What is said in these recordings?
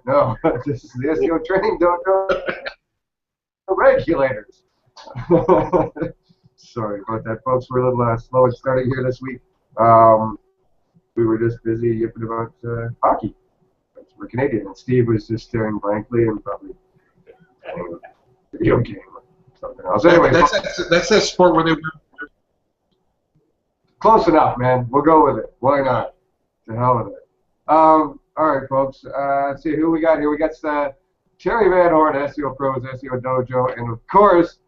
No, this is the SEO training dojo. Regulators. Sorry about that, folks. We're a little slow at starting here this week. We were just busy yipping about hockey. We're Canadian, and Steve was just staring blankly and probably playing a video game or something else. Anyway, that's that sport where they were close enough, man. We'll go with it. Why not? To hell with it. All right, folks. Let's see who we got here. We got Terry Van Horn, SEO Pros, SEO Dojo, and of course,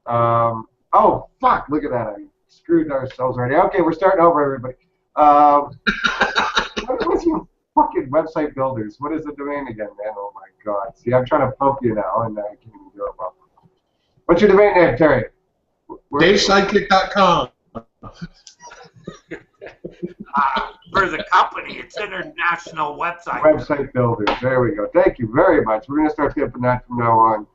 oh fuck! Look at that. I screwed ourselves already. Okay, we're starting over, everybody. What's your fucking website builders? What is the domain again, man? Oh my god! See, I'm trying to pump you now, and I can't even do it well. What's your domain name, Terry? DaveSidekick.com. For the company, it's international website. Website builders. There we go. Thank you very much. We're going to start tipping that from now on.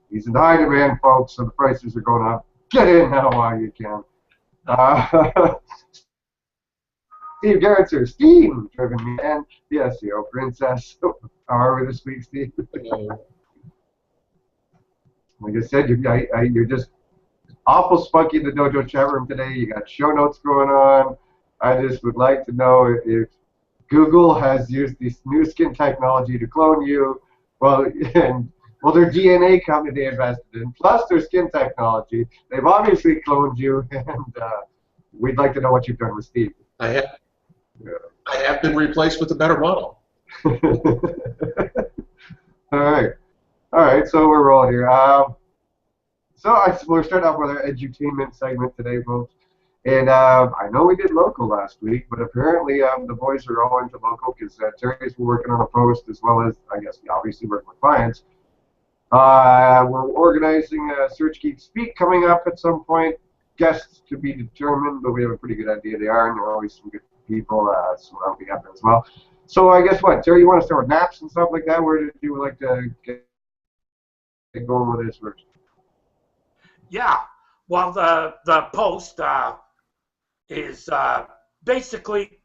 He's in high demand, folks, so the prices are going up. Get in now while you can. Steve Gerritzer, Steam driven man, the SEO princess. How are we this week, Steve? Like I said, you're just awful spunky in the dojo chat room today. You got show notes going on. I just would like to know if Google has used this new skin technology to clone you. Well, their DNA company they invested in, plus their skin technology. They've obviously cloned you, and we'd like to know what you've done with Steve. I have been replaced with a better model. All right. So we're rolling here. We're starting off with our edutainment segment today, folks. And I know we did local last week, but apparently the boys are all into local because Terry's been working on a post as well as, I guess, obviously working with clients. We're organizing a Search Geek Speak coming up at some point. Guests to be determined, but we have a pretty good idea they are, and there are always some good people, so that'll be happening as well. So I guess what, Terry, you want to start with naps and stuff like that? Where did you like to get going with this first? Yeah, well, the post is basically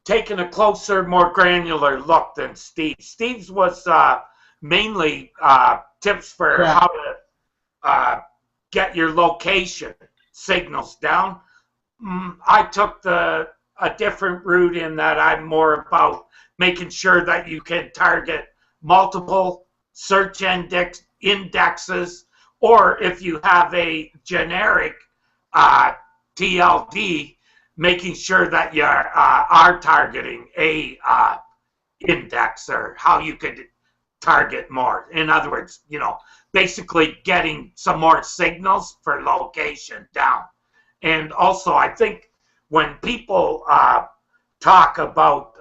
taking a closer, more granular look than Steve's. Steve's was mainly tips for how to get your location signals down. I took a different route in that I'm more about making sure that you can target multiple search indexes, or if you have a generic TLD, making sure that you are targeting a index, or how you could target more. In other words, basically getting some more signals for location down. And also, I think when people talk about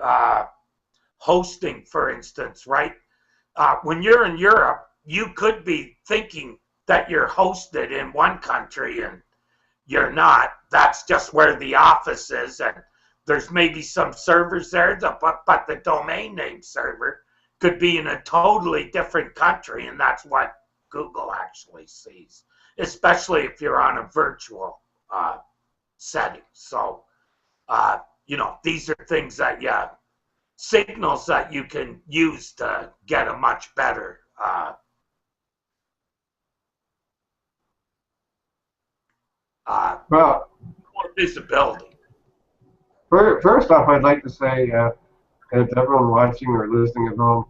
hosting, for instance, right? When you're in Europe, you could be thinking that you're hosted in one country and you're not. That's just where the office is, and there's maybe some servers there, but the domain name server could be in a totally different country, and that's what Google actually sees, especially if you're on a virtual setting. So, these are things that, signals that you can use to get a much better more visibility. First off, I'd like to say, to everyone watching or listening at home,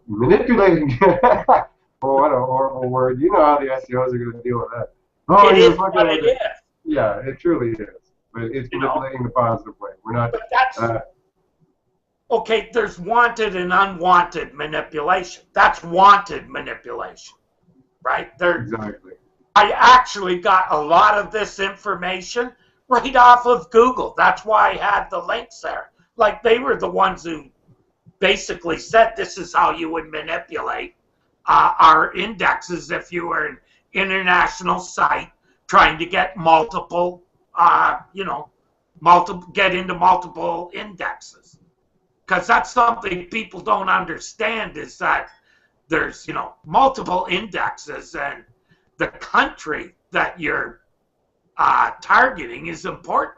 manipulating. Oh, what a horrible word. You know how the SEOs are going to deal with that. Oh, it is what it is. Yeah, it truly is. But it's manipulating the positive way. We're not. But that's, okay, there's wanted and unwanted manipulation. That's wanted manipulation, right? Exactly. I actually got a lot of this information right off of Google. That's why I had the links there. Like, they were the ones who basically said this is how you would manipulate our indexes if you were an international site trying to get multiple, get into multiple indexes. Because that's something people don't understand, is that there's, multiple indexes, and the country that you're targeting is important,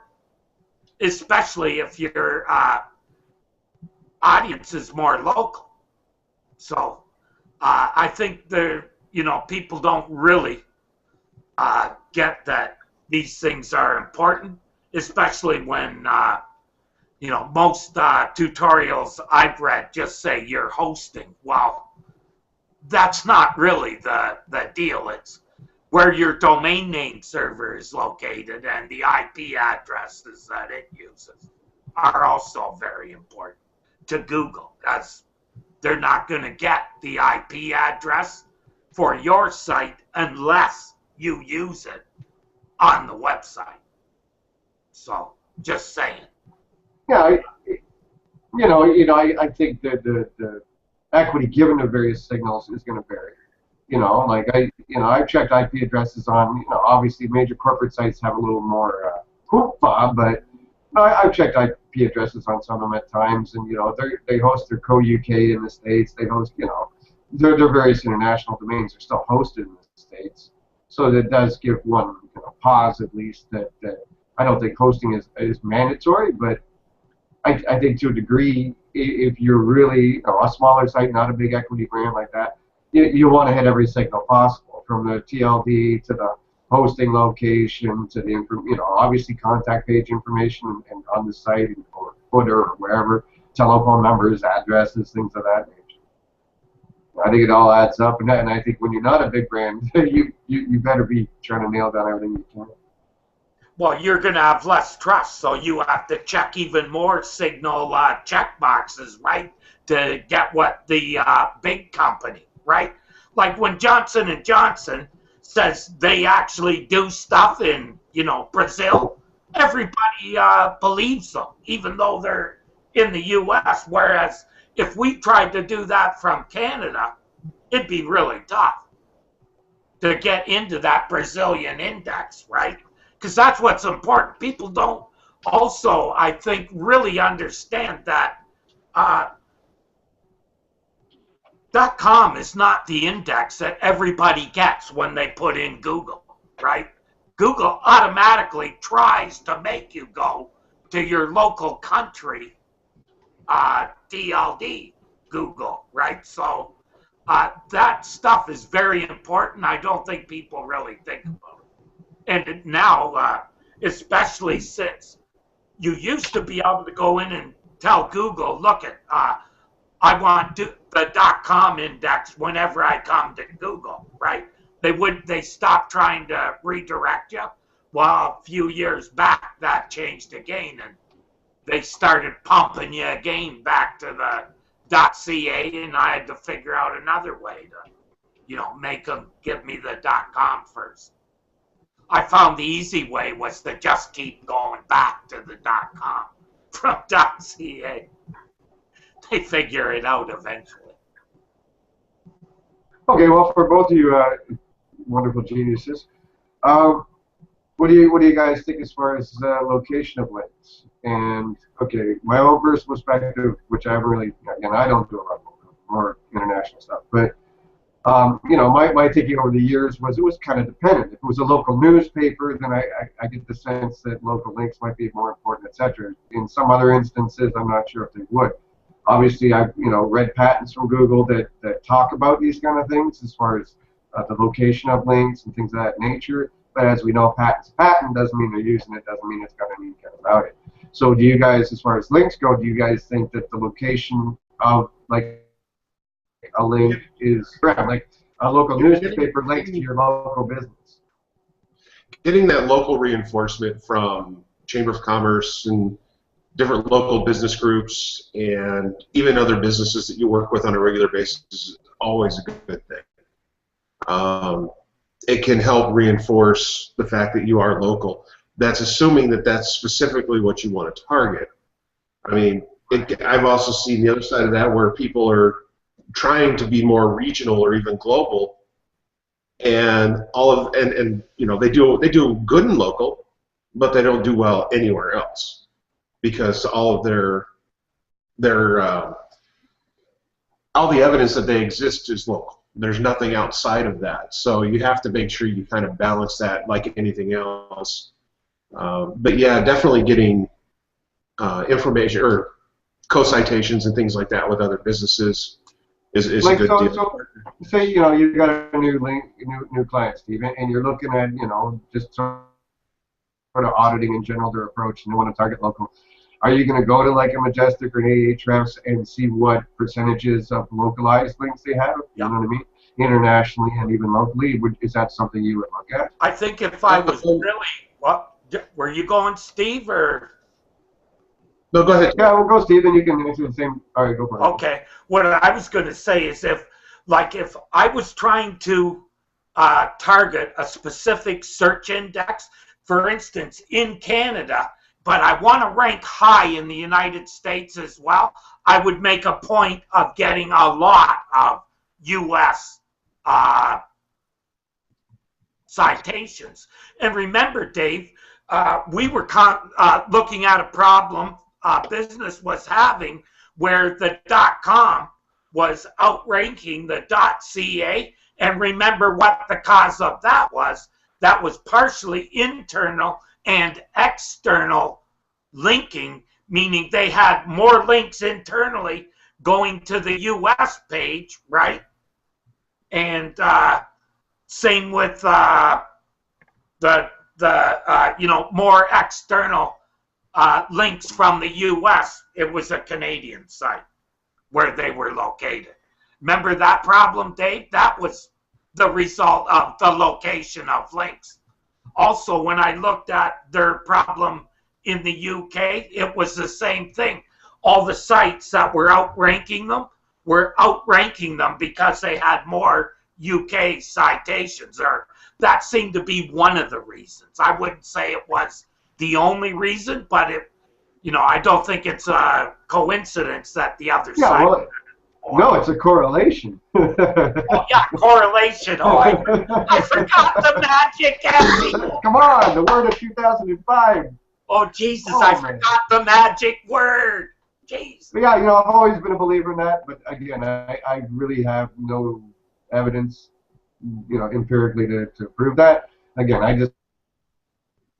especially if you're audience is more local. So I think people don't really get that these things are important, especially when most tutorials I've read just say you're hosting. Well, that's not really the deal. It's where your domain name server is located and the IP addresses that it uses are also very important to Google, as they're not going to get the IP address for your site unless you use it on the website. So, just saying. Yeah, I think that the equity given to various signals is going to vary. I've checked IP addresses on, obviously major corporate sites have a little more hoopla, but I've checked IP addresses on some of them at times, and they host their co-UK in the States. They host, their various international domains are still hosted in the States. So that does give one pause, at least, that I don't think hosting is mandatory, but I think to a degree, if you're really a smaller site, not a big equity brand like that, you want to hit every signal possible, from the TLD to the hosting location to the obviously contact page information and on the site or footer or wherever, telephone numbers, addresses, things of that nature. I think it all adds up, and I think when you're not a big brand, you better be trying to nail down everything you can. Well, you're going to have less trust, so you have to check even more signal check boxes, right, to get what the big company, right? Like when Johnson & Johnson says they actually do stuff in, Brazil, everybody believes them, even though they're in the U.S., whereas if we tried to do that from Canada, it'd be really tough to get into that Brazilian index, right? Because that's what's important. People don't also, I think, really understand that .com is not the index that everybody gets when they put in Google, right? Google automatically tries to make you go to your local country DLD Google, right? So that stuff is very important. I don't think people really think about it. And now, especially since you used to be able to go in and tell Google, look, I want the .com index whenever I come to Google, right? They stopped trying to redirect you. Well, a few years back, that changed again, and they started pumping you again back to the .ca, and I had to figure out another way to, make them give me the .com first. I found the easy way was to just keep going back to the .com from .ca. They figure it out eventually. Okay, well, for both of you wonderful geniuses, what do you guys think as far as location of links? And okay, my own personal perspective, which I haven't really, again, I don't do a lot more international stuff, but my thinking over the years was it was kind of dependent. If it was a local newspaper, then I get the sense that local links might be more important, etc. In some other instances, I'm not sure if they would. Obviously, I've read patents from Google that talk about these kind of things as far as the location of links and things of that nature. But as we know, patent doesn't mean they're using it, doesn't mean it's got anything about it. So do you guys, as far as links go, do you guys think that the location of like a link is like a local newspaper links to your local business? Getting that local reinforcement from Chamber of Commerce and different local business groups and even other businesses that you work with on a regular basis is always a good thing. It can help reinforce the fact that you are local. That's assuming that that's specifically what you want to target. I mean, I've also seen the other side of that where people are trying to be more regional or even global, and they do good in local, but they don't do well anywhere else because all of their all the evidence that they exist is local. There's nothing outside of that, so you have to make sure you kind of balance that like anything else. But yeah, definitely getting information or co-citations and things like that with other businesses is like a good so, deal. so say you got a new new client, Steve, and you're looking at just sort of auditing in general their approach, and you want to target local. Are you going to go to like a Majestic or an Ahrefs and see what percentages of localized links they have? You know what I mean? Internationally and even locally, is that something you would look at? I think if I was really, what, were you going, Steve, or? No, go ahead. Yeah, we'll go, Steve, and you can answer the same. All right, go for it. Okay. What I was going to say is if I was trying to target a specific search index, for instance, in Canada, but I want to rank high in the United States as well, I would make a point of getting a lot of U.S. Citations. And remember, Dave, we were looking at a problem business was having where the .com was outranking the .ca. And remember what the cause of that was. That was partially internal and external linking, meaning they had more links internally going to the US page, right? And same with more external links from the US. It was a Canadian site where they were located. Remember that problem, Dave? That was the result of the location of links. Also, when I looked at their problem in the UK, it was the same thing. All the sites that were outranking them because they had more UK citations, or that seemed to be one of the reasons. I wouldn't say it was the only reason, but I don't think it's a coincidence that the other side. Well, no, it's a correlation. Oh yeah, correlation. Oh, I forgot the magic Effie. Come on, the word of 2005. Oh Jesus, I forgot the magic word. Jeez. But yeah, I've always been a believer in that, but again, I really have no evidence, empirically to prove that. Again, I just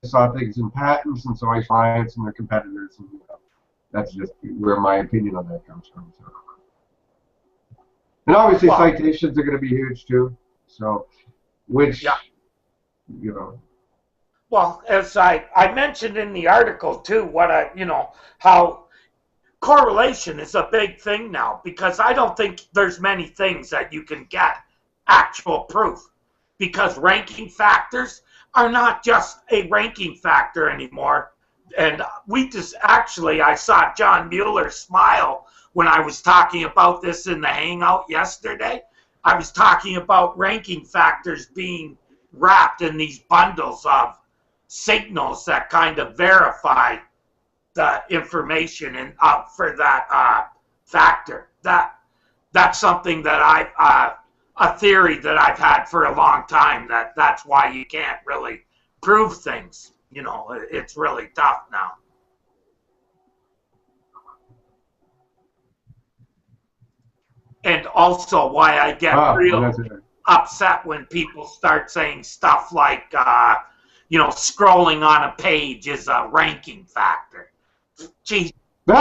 saw things in patents, and so I saw clients and their competitors, and that's just where my opinion on that comes from. So. And obviously, citations are going to be huge too. So, Well, as I mentioned in the article too, how correlation is a big thing now, because I don't think there's many things that you can get actual proof, because ranking factors are not just a ranking factor anymore. And I saw John Mueller smile when I was talking about this in the Hangout yesterday. I was talking about ranking factors being wrapped in these bundles of signals that kind of verify the information and for that factor. That's something that a theory that I've had for a long time, that's why you can't really prove things. It's really tough now. And also why I get real upset when people start saying stuff like, scrolling on a page is a ranking factor. Geez, for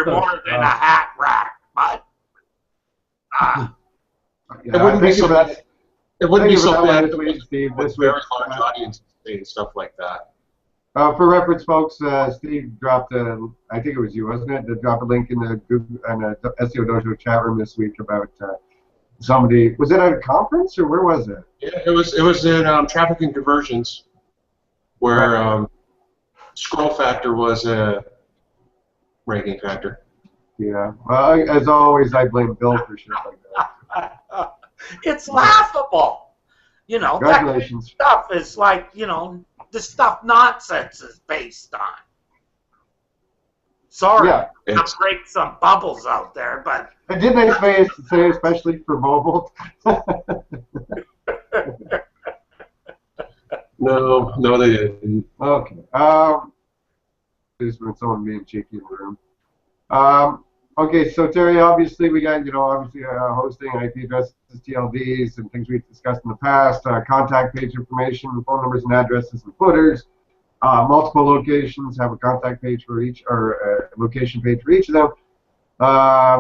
more than a hat rack, but it wouldn't be so bad. It wouldn't be so bad Steve. With very large audiences saying stuff like that. For reference, folks, Steve dropped I think it was you, wasn't it? That dropped a link in the Google and SEO Dojo chat room this week about somebody. Was it at a conference or where was it? Yeah, it was in traffic and conversions, where scroll factor was a ranking factor. Yeah. Well, as always, I blame Bill for shit like that. It's laughable. That kind of stuff is like, the stuff nonsense is based on. Sorry, I'm breaking some bubbles out there, but... And didn't they say especially for mobile? No, they didn't. Okay. Just when someone being cheeky in the room. Okay, so Terry, obviously we got, hosting, IP addresses, TLDs, and things we've discussed in the past, contact page information, phone numbers and addresses and footers, multiple locations, have a contact page for each, or location page for each of them.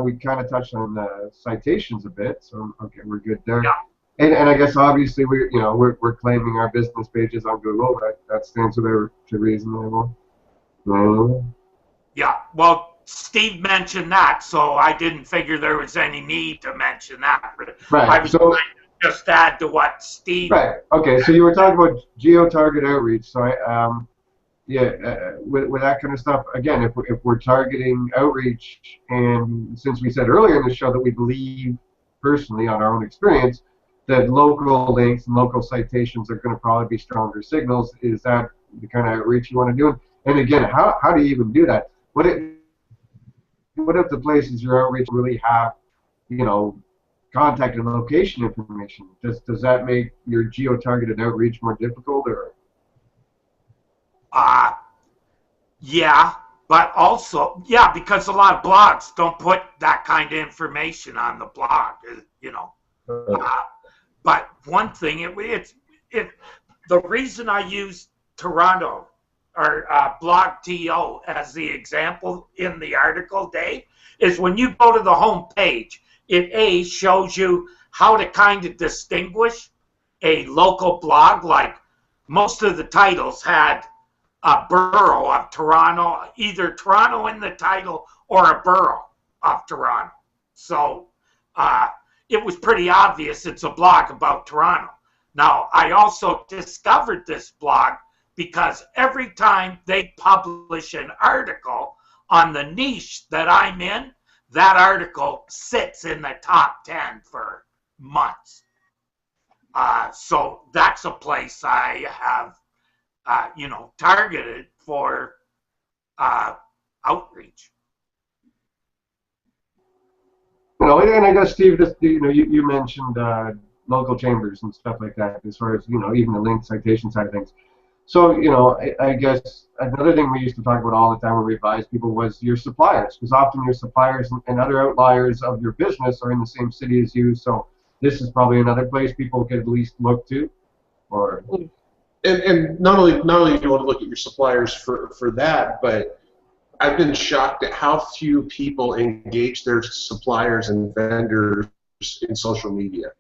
We kind of touched on citations a bit, so okay, we're good there. Yeah. And I guess obviously we're claiming our business pages on Google. That stands to reasonable. Yeah. Well, Steve mentioned that, so I didn't figure there was any need to mention that. Right. I was trying to just add to what Steve. Right. Okay. So you were talking about geo-target outreach. So with that kind of stuff, again, if we're targeting outreach, and since we said earlier in the show that we believe personally on our own experience that local links and local citations are going to probably be stronger signals, is that the kind of outreach you want to do? And again, how do you even do that? What if the places your outreach really have, contact and location information? Does that make your geo-targeted outreach more difficult, or? Yeah, but also, yeah, because a lot of blogs don't put that kind of information on the blog, but one thing, the reason I use Toronto or blog.to as the example in the article, Dave, is when you go to the home page, it shows you how to kind of distinguish a local blog. Like most of the titles had a borough of Toronto, either Toronto in the title or a borough of Toronto. So it was pretty obvious it's a blog about Toronto. Now, I also discovered this blog because every time they publish an article on the niche that I'm in, that article sits in the top 10 for months. So that's a place I have, targeted for outreach. And I guess, Steve, just, you mentioned local chambers and stuff like that, as far as, even the link citation side of things. So, I guess another thing we used to talk about all the time when we advised people was your suppliers, because often your suppliers and other outliers of your business are in the same city as you. So this is probably another place people could at least look to, or. And not only do you want to look at your suppliers for that, but I've been shocked at how few people engage their suppliers and vendors in social media.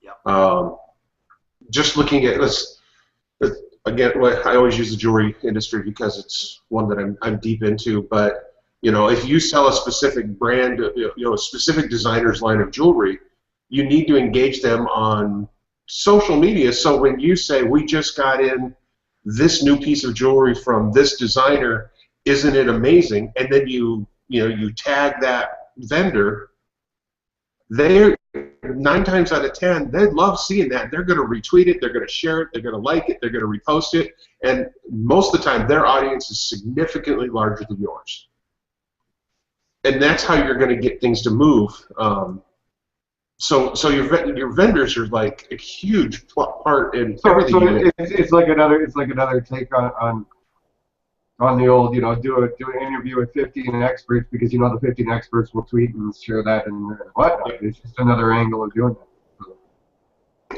Yeah. Just looking at this. Again, I always use the jewelry industry because it's one that I'm deep into. But if you sell a specific brand, a specific designer's line of jewelry, you need to engage them on social media. So when you say we just got in this new piece of jewelry from this designer, isn't it amazing? And then you tag that vendor, they're 9 times out of 10, they love seeing that. They're going to retweet it, they're going to share it, they're going to like it, they're going to repost it, and most of the time their audience is significantly larger than yours. And that's how you're going to get things to move. So your vendors are like a huge part in everything. So it's like another take on the old, do an interview with 15 experts, because the 15 experts will tweet and share that and whatnot. It's just another angle of doing that.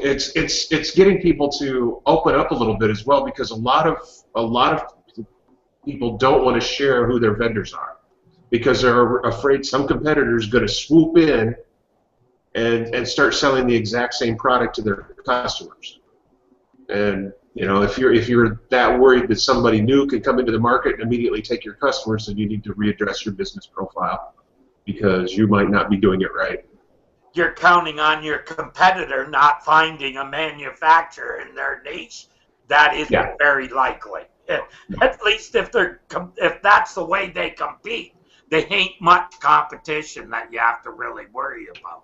It's getting people to open up a little bit as well, because a lot of people don't want to share who their vendors are, because they're afraid some competitor is going to swoop in and start selling the exact same product to their customers. And if you're that worried that somebody new can come into the market and immediately take your customers, then you need to readdress your business profile, because you might not be doing it right. You're counting on your competitor not finding a manufacturer in their niche. That isn't very likely. At least if that's the way they compete, they ain't much competition that you have to really worry about.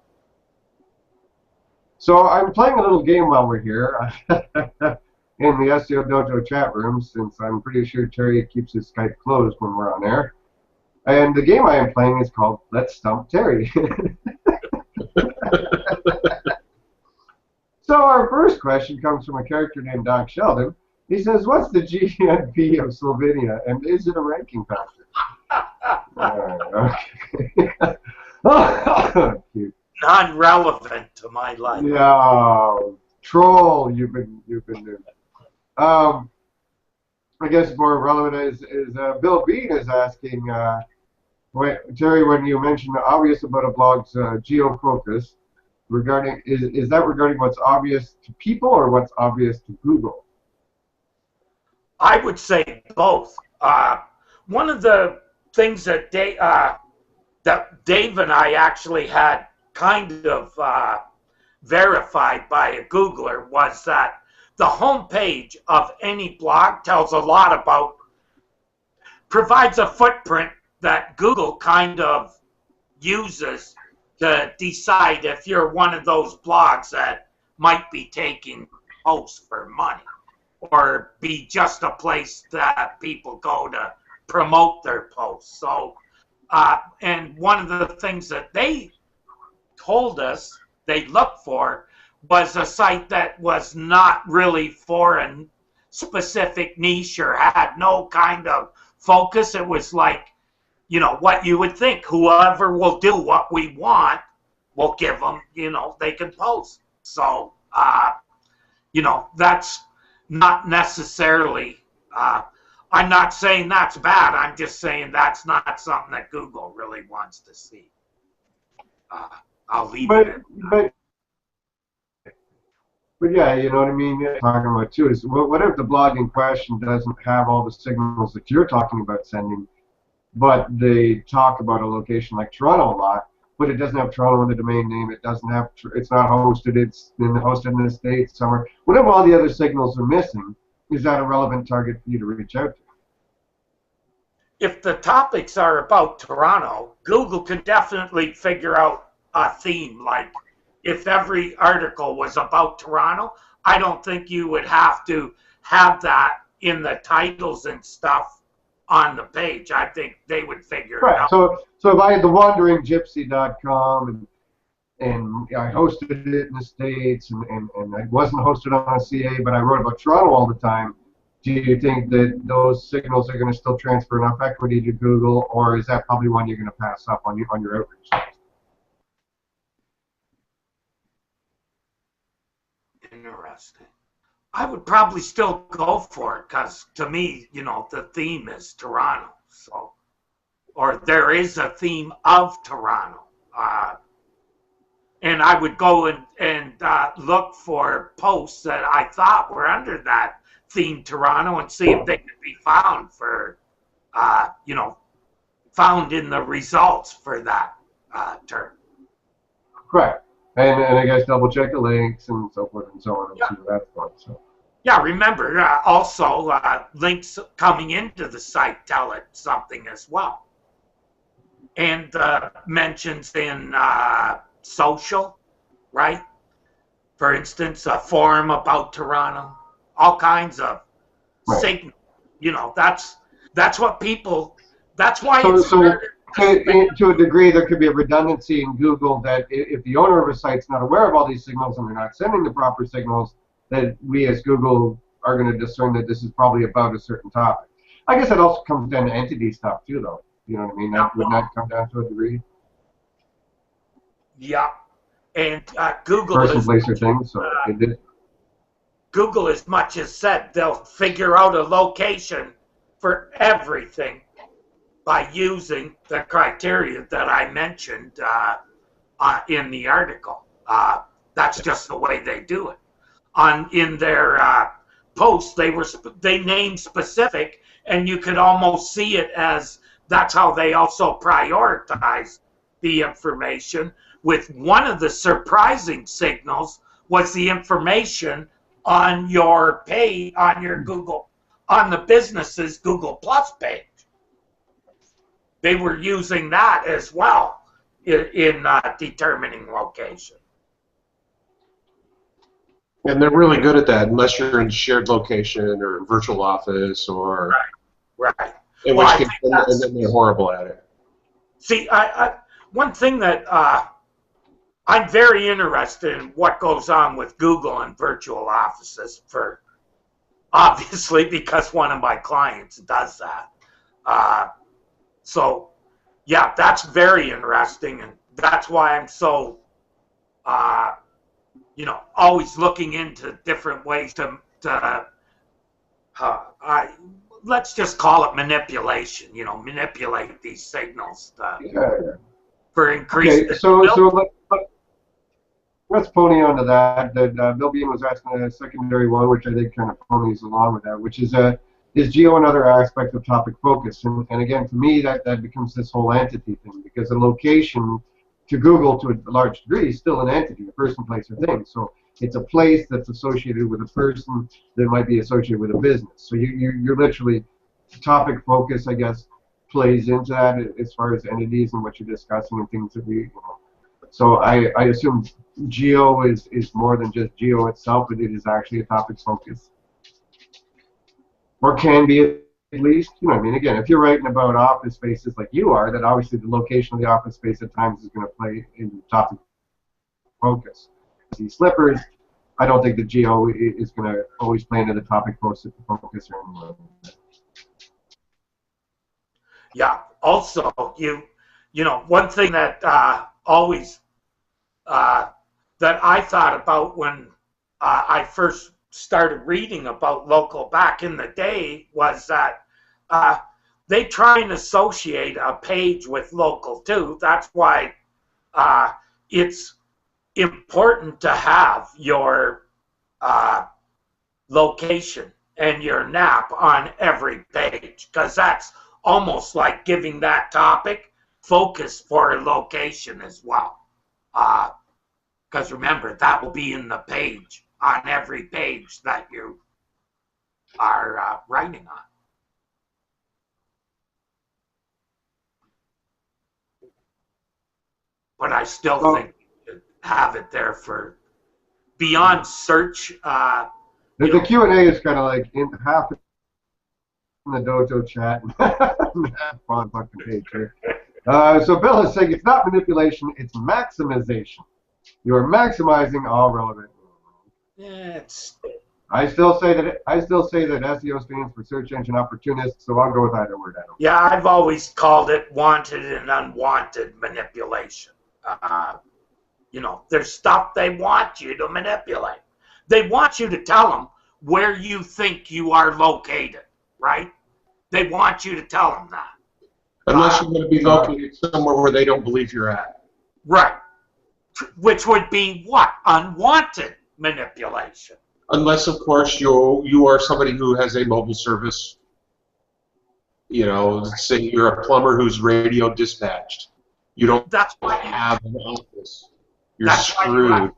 So I'm playing a little game while we're here in the SEO Dojo chat room, since I'm pretty sure Terry keeps his Skype closed when we're on air. And the game I am playing is called Let's Stump Terry. So our first question comes from a character named Doc Sheldon. He says, what's the GNP of Slovenia, and is it a ranking factor? Okay. Cute. Non-relevant to my life. Yeah, troll. You've been doing that. I guess more relevant is Bill Bean is asking, Terry, when you mentioned the obvious about a blog's geo-focus, is that regarding what's obvious to people or what's obvious to Google? I would say both. One of the things that Dave and I actually had kind of verified by a Googler was that the homepage of any blog tells a lot about, provides a footprint that Google kind of uses to decide if you're one of those blogs that might be taking posts for money or be just a place that people go to promote their posts. So, and one of the things that they told us they looked for was a site that was not really for a specific niche or had no kind of focus. It was like, you know, what you would think. Whoever will do what we want, we'll give them, you know, they can post. So, you know, that's not necessarily, I'm not saying that's bad. I'm just saying that's not something that Google really wants to see. I'll leave it at that. But yeah, you know what I mean? Talking about too is what if the blog in question doesn't have all the signals that you're talking about sending, but they talk about a location like Toronto a lot, but it doesn't have Toronto in the domain name. It doesn't have. It's not hosted. It's been hosted in the States somewhere. Whatever all the other signals are missing, is that a relevant target for you to reach out to? If the topics are about Toronto, Google could definitely figure out a theme. Like if every article was about Toronto, I don't think you would have to have that in the titles and stuff on the page. I think they would figure it out. So if I had the wanderinggypsy.com and I hosted it in the States and I wasn't hosted on a CA, but I wrote about Toronto all the time, do you think that those signals are going to still transfer enough equity to Google, or is that probably one you're going to pass up on your outreach? Interesting. I would probably still go for it because to me, you know, the theme is Toronto. So, or there is a theme of Toronto. And I would go and look for posts that I thought were under that theme Toronto and see if they could be found for, you know, found in the results for that term. Correct. And I guess double check the links and so forth and so on and see where that's going. So. Yeah, remember also links coming into the site tell it something as well. And mentions in social, right? For instance, a forum about Toronto, all kinds of signal. You know, that's what people. That's why to a degree, there could be a redundancy in Google that if the owner of a site's not aware of all these signals and they're not sending the proper signals, that we as Google are going to discern that this is probably about a certain topic. I guess it also comes down to entity stuff too, though. You know what I mean? That would not come down to a degree. Yeah, and Google person, place, or thing. So it did. Google, as much as said, they'll figure out a location for everything by using the criteria that I mentioned in the article. That's just the way they do it. In their posts, they named specific, and you could almost see it as that's how they also prioritize the information. With one of the surprising signals was the information on your page, on your Google, on the business's Google Plus page. They were using that as well in determining location. And they're really good at that, unless you're in shared location or virtual office or. Right. In which case, and then they're horrible at it. See, one thing that I'm very interested in what goes on with Google and virtual offices, for obviously because one of my clients does that. So, yeah, that's very interesting, and that's why I'm so, you know, always looking into different ways to let's just call it manipulation. Manipulate these signals Yeah. for increased. Okay, so let's pony onto that. Bill Bean was asking a secondary one, which I think kind of ponies along with that, which is geo another aspect of topic focus? And again, to me, that becomes this whole entity thing, because a location to Google to a large degree is still an entity, a person, place, or thing. So it's a place that's associated with a person that might be associated with a business. So you're literally, topic focus, I guess, plays into that as far as entities and what you're discussing and things that so I assume geo is more than just geo itself, but it is actually a topic focus. Or can be, at least. You know what I mean? Again, if you're writing about office spaces like you are, then obviously the location of the office space at times is going to play in topic focus. These slippers, I don't think the geo is going to always play into the topic focus or anymore. Yeah. Also, one thing that always that I thought about when I first started reading about local back in the day was that they try and associate a page with local too. That's why it's important to have your location and your NAP on every page, because that's almost like giving that topic focus for a location as well. Because remember, that will be in the page, on every page that you are writing on. But I still think you should have it there for beyond search. The Q&A is kind of like in half in the dojo chat and half on fucking page here. So Bill is saying it's not manipulation, it's maximization. You are maximizing all relevant. Yeah, I still say that SEO stands for search engine opportunist, so I'll go with either word. Yeah, I've always called it wanted and unwanted manipulation. There's stuff they want you to manipulate. They want you to tell them where you think you are located, right? They want you to tell them that. Unless you're going to be located somewhere where they don't believe you're at. Right. Which would be what? Unwanted manipulation. Unless, of course, you are somebody who has a mobile service. Say you're a plumber who's radio dispatched. You don't have an office. You're screwed.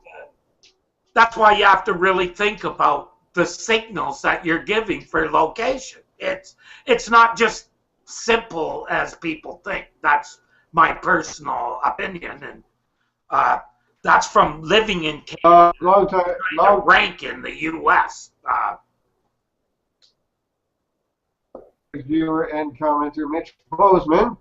That's why you have to really think about the signals that you're giving for location. It's not just simple as people think. That's my personal opinion, and that's from living in Canada, long rank in the U.S. Viewer and commenter Mitch Bozeman,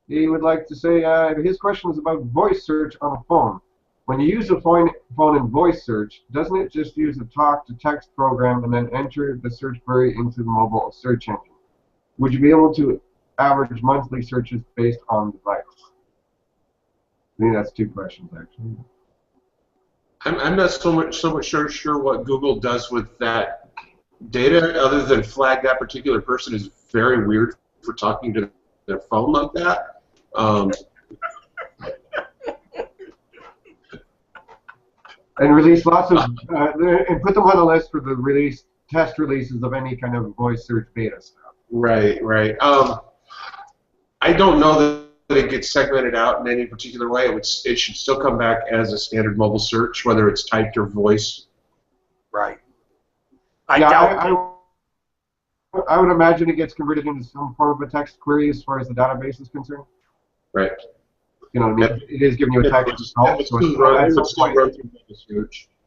he would like to say his question is about voice search on a phone. When you use a phone in voice search, doesn't it just use a talk-to-text program and then enter the search query into the mobile search engine? Would you be able to average monthly searches based on device? I think that's two questions, actually. I'm not so much sure what Google does with that data, other than flag that particular person is very weird for talking to their phone like that. And release lots of, and put them on the list for the test releases of any kind of voice search beta stuff. Right. I don't know that it gets segmented out in any particular way. It should still come back as a standard mobile search, whether it's typed or voice. Right. I would imagine it gets converted into some form of a text query as far as the database is concerned. Right. It is giving you a text result.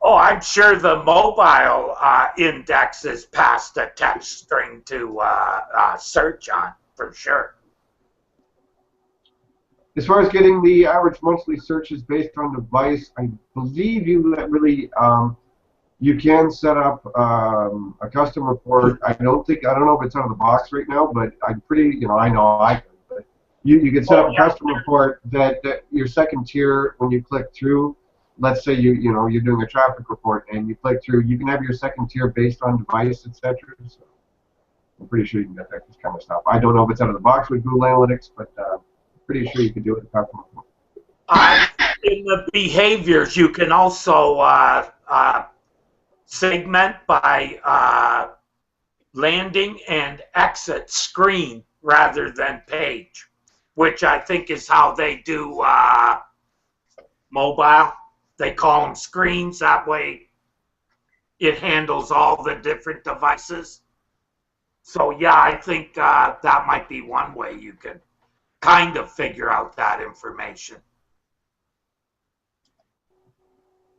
Oh, I'm sure the mobile index is past a text string to search on, for sure. As far as getting the average monthly searches based on device, I believe you can set up a custom report. I don't know if it's out of the box right now, but I'm pretty, I know I can. But you can set up a custom report that your second tier, when you click through, let's say you're doing a traffic report and you click through, you can have your second tier based on device, etc. So I'm pretty sure you can get that kind of stuff. I don't know if it's out of the box with Google Analytics, but pretty sure you can do it apart from the phone. In the behaviors, you can also segment by landing and exit screen rather than page, which I think is how they do mobile. They call them screens. That way it handles all the different devices. So yeah, I think that might be one way you can kind of figure out that information.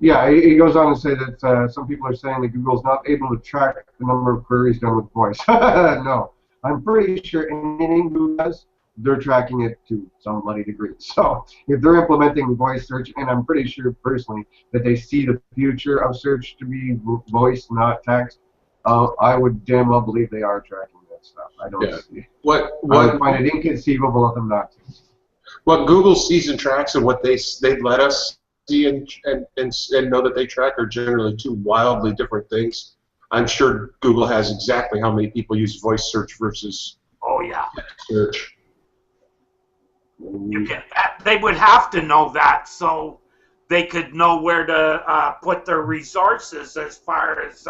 Yeah, he goes on to say that some people are saying that Google's not able to track the number of queries done with voice. No, I'm pretty sure anything Google does, they're tracking it to some bloody degree. So if they're implementing voice search, and I'm pretty sure personally that they see the future of search to be voice, not text, I would damn well believe they are tracking that stuff. I don't see. I would find it inconceivable of them not to. What Google sees and tracks and what they let us see and know that they track are generally two wildly different things. I'm sure Google has exactly how many people use voice search versus search. You can. They would have to know that so they could know where to put their resources as far as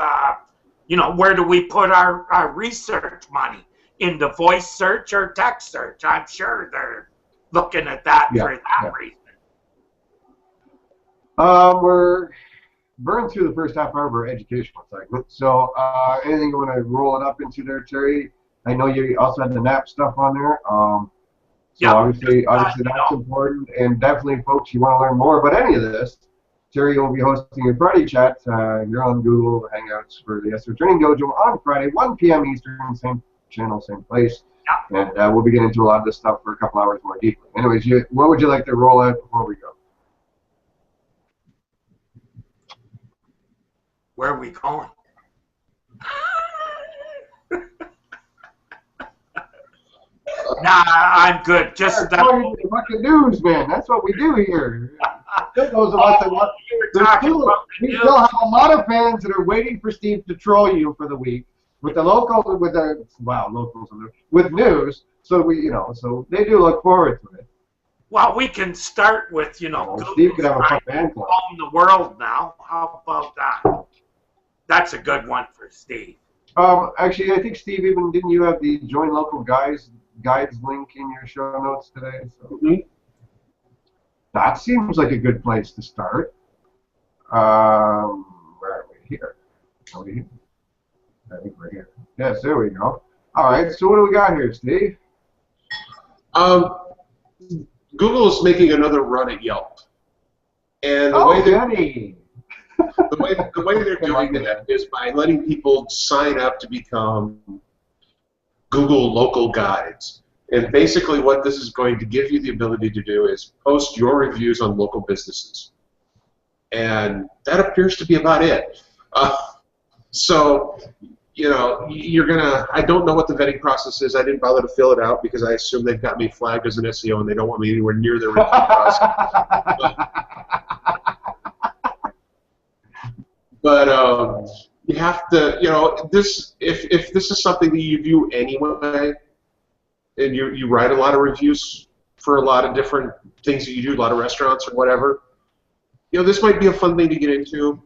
where do we put our research money, into voice search or text search. I'm sure they're looking at that for that reason. We're burned through the first half hour of our educational segment. So anything you want to roll it up into there, Terry? I know you also had the NAP stuff on there. So obviously that's important. And definitely, folks, you want to learn more about any of this, Terry will be hosting a Friday chat. You're on Google Hangouts for the SR Training Dojo on Friday, 1 p.m. Eastern, same channel, same place. And we'll be getting into a lot of this stuff for a couple hours more deeply. Anyways, what would you like to roll out before we go? Where are we going? Nah, I'm good. Just fucking news, man. That's what we do here. Those of us that want, we still have a lot of fans that are waiting for Steve to troll you for the week with the locals with news. So so they do look forward to it. Well, we can start with Steve could have a fun fan club. Own the world now. How about that? That's a good one for Steve. Actually, I think Steve, didn't you have the join local guides link in your show notes today? So that seems like a good place to start. Where are we here? Are we here? I think we're here. Yes, there we go. All right. So what do we got here, Steve? Google is making another run at Yelp, and the way they're doing that is by letting people sign up to become Google local guides. And basically what this is going to give you the ability to do is post your reviews on local businesses. And that appears to be about it. So, you're going to, I don't know what the vetting process is. I didn't bother to fill it out because I assume they've got me flagged as an SEO and they don't want me anywhere near their review process. But you have to, if this is something that you do anyway, and you write a lot of reviews for a lot of different things that you do, a lot of restaurants or whatever, this might be a fun thing to get into.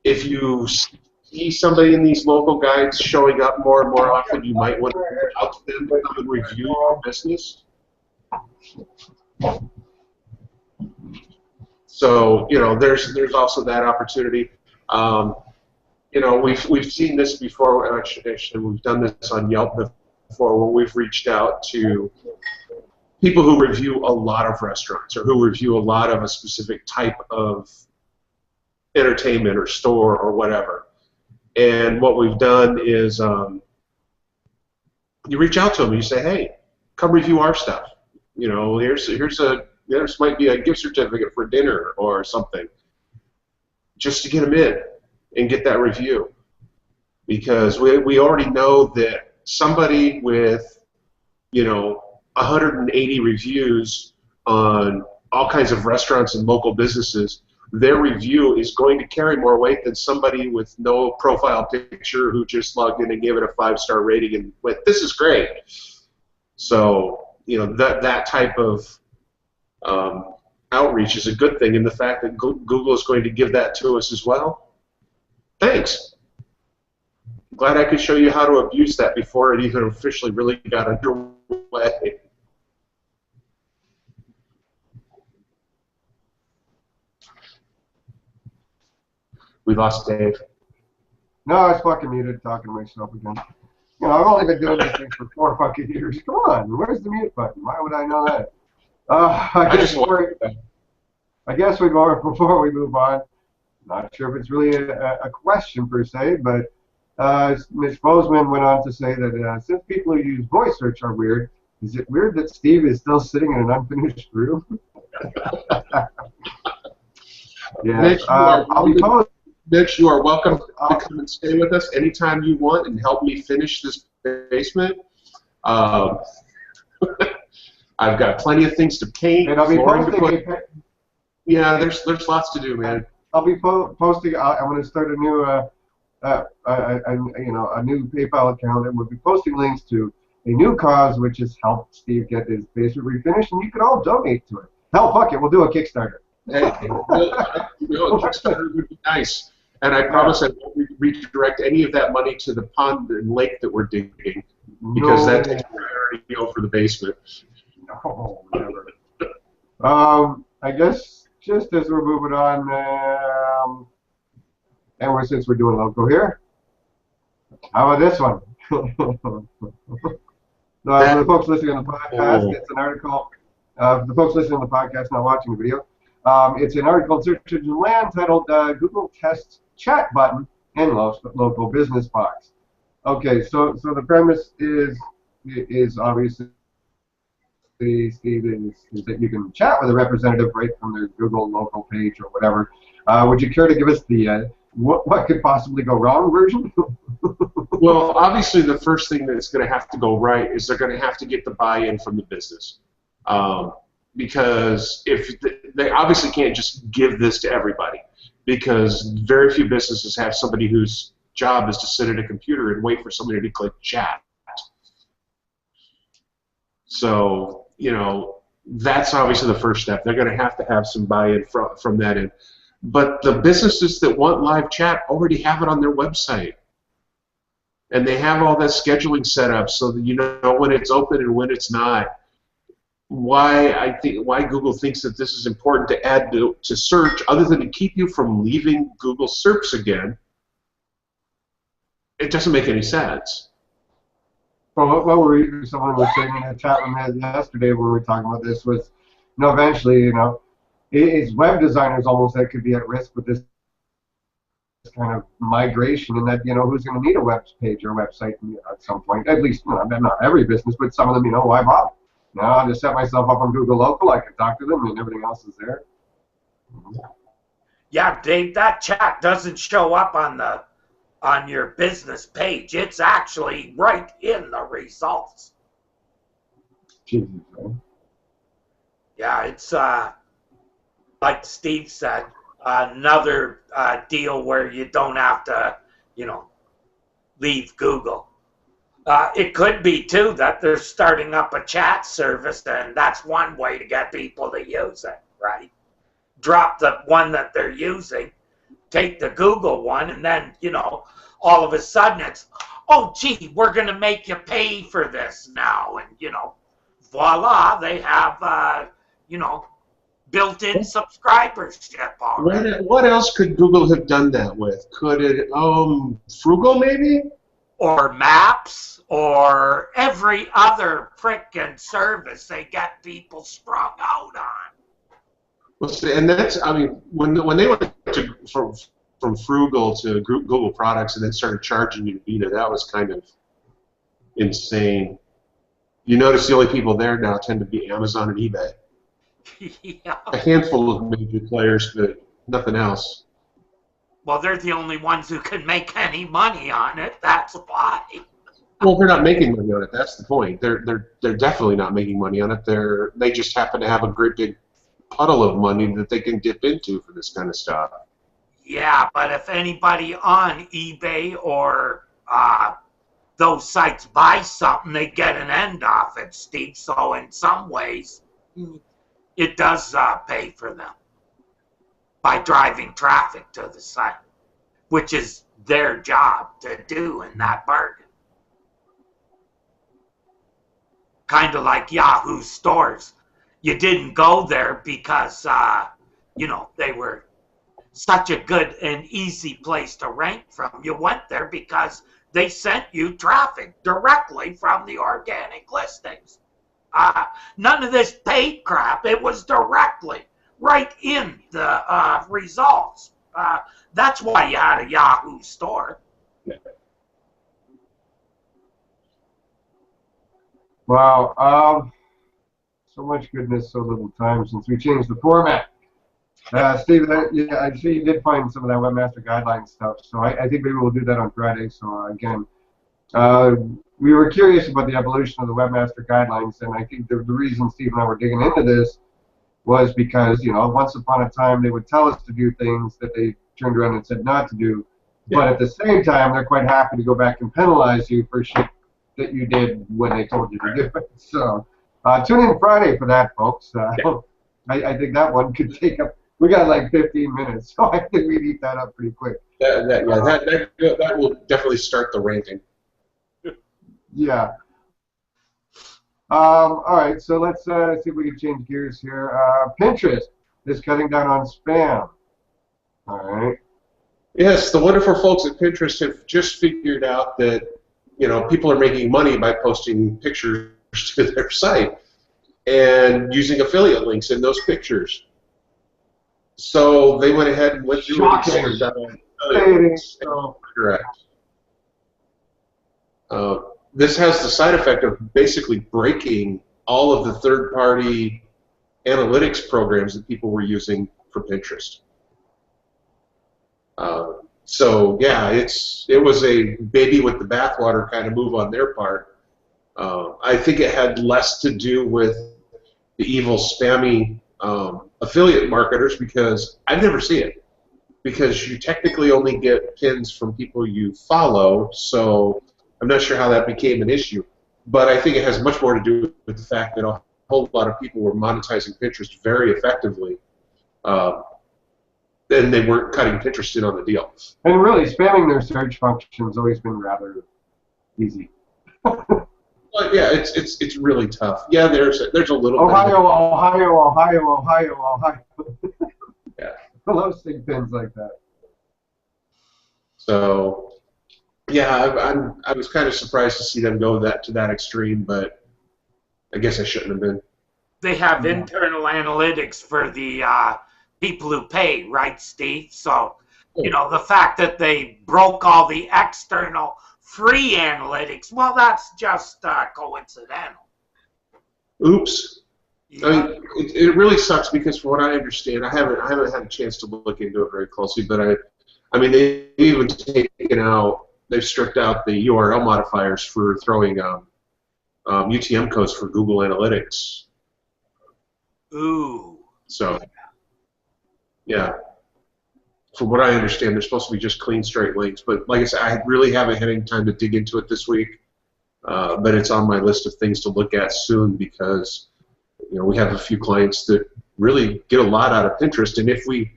If you see somebody in these local guides showing up more and more often, you might want to reach out to them to come and review your business. So there's also that opportunity. We've seen this before. Actually, we've done this on Yelp before, where we've reached out to people who review a lot of restaurants or who review a lot of a specific type of entertainment or store or whatever. And what we've done is you reach out to them and you say, hey, come review our stuff. This might be a gift certificate for dinner or something, just to get them in and get that review. Because we already know that somebody with 180 reviews on all kinds of restaurants and local businesses their review is going to carry more weight than somebody with no profile picture who just logged in and gave it a 5-star rating and went, "This is great." So, you know, that type of outreach is a good thing, and the fact that Google is going to give that to us as well, thanks. Glad I could show you how to abuse that before it even officially really got underway. We lost Dave. No, I was fucking muted, talking to myself again. You know, I've only been doing this thing for 4 fucking years. Come on, where's the mute button? Why would I know that? I guess we go before we move on. Not sure if it's really a question per se, but Ms. Bozeman went on to say that since people who use voice search are weird, is it weird that Steve is still sitting in an unfinished room? Yes, I'll be posting. Mitch, you are welcome to come and stay with us anytime you want and help me finish this basement. I've got plenty of things to paint. And I'll be posting. Yeah, there's lots to do, man. I'll be posting. I'm going to start a new, a new PayPal account, and we'll be posting links to a new cause, which has helped Steve get his basement refinished, and you can all donate to it. Hell, fuck it, we'll do a Kickstarter. Hey, Kickstarter would be nice. And I promise I won't redirect any of that money to the pond and lake that we're digging, because that takes priority over the basement. No, never. I guess just as we're moving on, and since we're doing local here, how about this one? For the folks listening on the podcast, it's an article. For the folks listening on the podcast, not watching the video, it's an article in Search Engine Land titled Google Tests Chat Button in Local Business Box. Okay, so the premise is obviously, Steve, is that you can chat with a representative right from their Google local page or whatever. Would you care to give us the what could possibly go wrong version? Well, obviously the first thing that's going to have to go right is they're going to have to get the buy-in from the business. Because if they obviously can't just give this to everybody, because very few businesses have somebody whose job is to sit at a computer and wait for somebody to click chat. So, you know, that's obviously the first step. They're going to have some buy-in from that end. But the businesses that want live chat already have it on their website. And they have all that scheduling set up so that you know when it's open and when it's not. Why Google thinks that this is important to add to search, other than to keep you from leaving Google search again, it doesn't make any sense. Well, what someone was saying in a chat room yesterday when we were talking about this was, you know, eventually, you know, it's web designers almost that could be at risk with this kind of migration, and that, you know, who's going to need a web page or website at some point, at least, you know, not every business, but some of them, you know, why bother? No, I'll just set myself up on Google Local. I can talk to them, and everything else is there. Yeah, Dave, that chat doesn't show up on your business page. It's actually right in the results. Jesus, man. Yeah, it's like Steve said, another deal where you don't have to, you know, leave Google. It could be, too, that they're starting up a chat service, and that's one way to get people to use it, right? Drop the one that they're using, take the Google one, and then, you know, all of a sudden it's, oh, gee, we're going to make you pay for this now. And, you know, voila, they have, you know, built-in subscribership already. What else could Google have done that with? Could it, Frugal maybe? Or Maps, or every other frickin' service they get people sprung out on. Well, see, and that's, I mean, when they went from Frugal to Google products and then started charging you Vita, that was kind of insane. You notice the only people there now tend to be Amazon and eBay. Yeah. A handful of major players, but nothing else. Well, they're the only ones who can make any money on it. That's why. Well, they're not making money on it. That's the point. They're definitely not making money on it. They just happen to have a great big puddle of money that they can dip into for this kind of stuff. Yeah, but if anybody on eBay or those sites buy something, they get an end off it, Steve. So in some ways, it does pay for them by driving traffic to the site, which is their job to do in that bargain. Kind of like Yahoo stores. You didn't go there because, you know, they were such a good and easy place to rank from. You went there because they sent you traffic directly from the organic listings. None of this paid crap. It was directly right in the results. That's why you had a Yahoo store. Wow. So much goodness, so little time since we changed the format. Steve, yeah, I see you did find some of that Webmaster Guidelines stuff, so I think maybe we'll do that on Friday. So again, we were curious about the evolution of the Webmaster Guidelines, and I think the reason Steve and I were digging into this was because, you know, once upon a time they would tell us to do things that they turned around and said not to do, but at the same time they're quite happy to go back and penalize you for shit that you did when they told you to do it. So tune in Friday for that, folks. I think that one could take up. We got like 15 minutes, so I think we'd eat that up pretty quick. That will definitely start the ranking. Yeah. All right, so let's see if we can change gears here. Pinterest is cutting down on spam. All right. Yes, the wonderful folks at Pinterest have just figured out that, you know, people are making money by posting pictures to their site and using affiliate links in those pictures. So they went ahead and went through and shut down affiliate links. Correct. This has the side effect of basically breaking all of the third-party analytics programs that people were using for Pinterest. So yeah, it was a baby with the bathwater kind of move on their part. I think it had less to do with the evil, spammy affiliate marketers, because I've never seen it. Because you technically only get pins from people you follow, so I'm not sure how that became an issue. But I think it has much more to do with the fact that a whole lot of people were monetizing Pinterest very effectively. And they weren't cutting Pinterest in on the deal. And really, spamming their search function has always been rather easy. But yeah, it's really tough. Yeah, there's a little Ohio. Yeah. Hello, stick pins like that. So yeah, I was kind of surprised to see them go to that extreme, but I guess I shouldn't have been. They have internal analytics for the people who pay, right, Steve? So, you know, the fact that they broke all the external free analytics, well, that's just coincidental. Oops. Yeah. I mean, it really sucks because, from what I understand, I haven't had a chance to look into it very closely, but I mean, they've even they've stripped out the URL modifiers for throwing UTM codes for Google Analytics. Ooh. So, yeah. From what I understand, they're supposed to be just clean, straight links. But like I said, I really haven't had any time to dig into it this week. But it's on my list of things to look at soon because, you know, we have a few clients that really get a lot out of Pinterest, and if we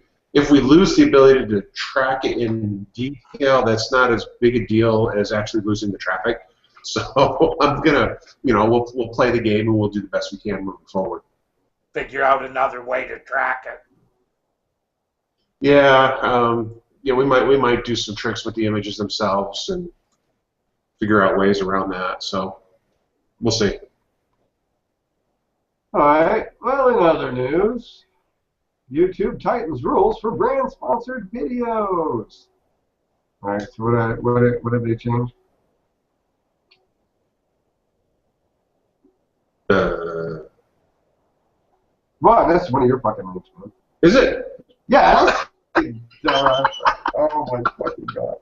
lose the ability to track it in detail, that's not as big a deal as actually losing the traffic. So I'm gonna, you know, we'll play the game and we'll do the best we can moving forward. Figure out another way to track it. Yeah, yeah, we might do some tricks with the images themselves and figure out ways around that. So we'll see. All right. Well, in other news, YouTube tightens rules for brand-sponsored videos. All right. So what have they changed? Wow, that's one of your fucking links, man. Is it? Yeah. Oh my fucking god.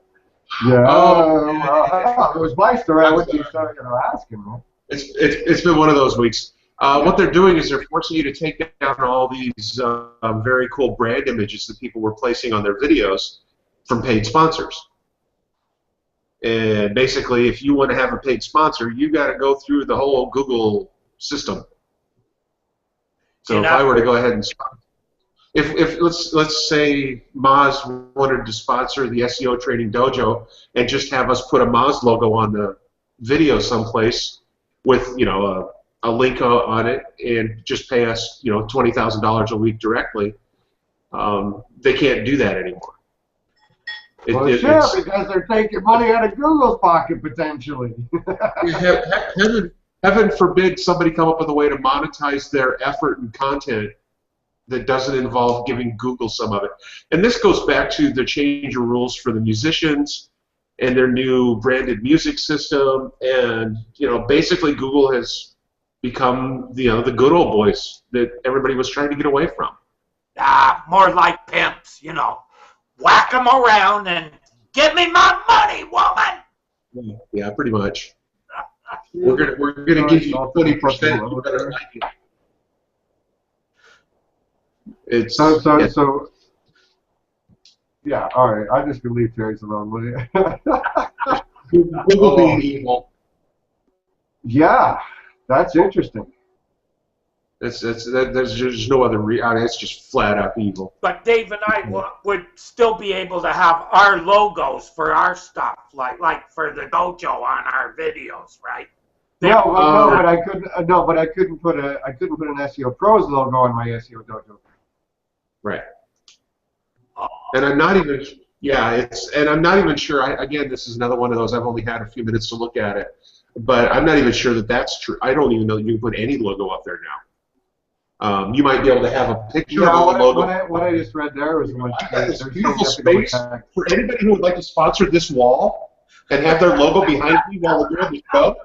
Yeah. It was my story. I was just asking, man. It's been one of those weeks. What they're doing is they're forcing you to take down all these very cool brand images that people were placing on their videos from paid sponsors. And basically, if you want to have a paid sponsor, you got to go through the whole Google system. So if I were to go ahead and if let's say Moz wanted to sponsor the SEO Training Dojo and just have us put a Moz logo on the video someplace with a link on it and just pay us $20,000 a week directly, they can't do that anymore. Because they're taking money out of Google's pocket potentially. Heaven forbid somebody come up with a way to monetize their effort and content that doesn't involve giving Google some of it. And this goes back to the change of rules for the musicians and their new branded music system. And basically Google has become the good old boys that everybody was trying to get away from. More like pimps, whack them around and give me my money, woman. Yeah, pretty much. We're gonna give you 20%. You better like it. It's so. Yeah, all right. I just leave Terry's alone, will you? Google being evil. Yeah, that's interesting. There's no other it's just flat out evil. But Dave and I would still be able to have our logos for our stuff, like for the dojo on our videos, right? No, but I couldn't. No, but I couldn't put an SEO Pros logo on my SEO dojo. Right. And I'm not even. Yeah, I'm not even sure. Again, this is another one of those. I've only had a few minutes to look at it, but I'm not even sure that that's true. I don't even know you can put any logo up there now. You might be able to have a picture of a logo. What I just read there was this beautiful space for anybody who would like to sponsor this wall and have their logo behind me while we're doing the show.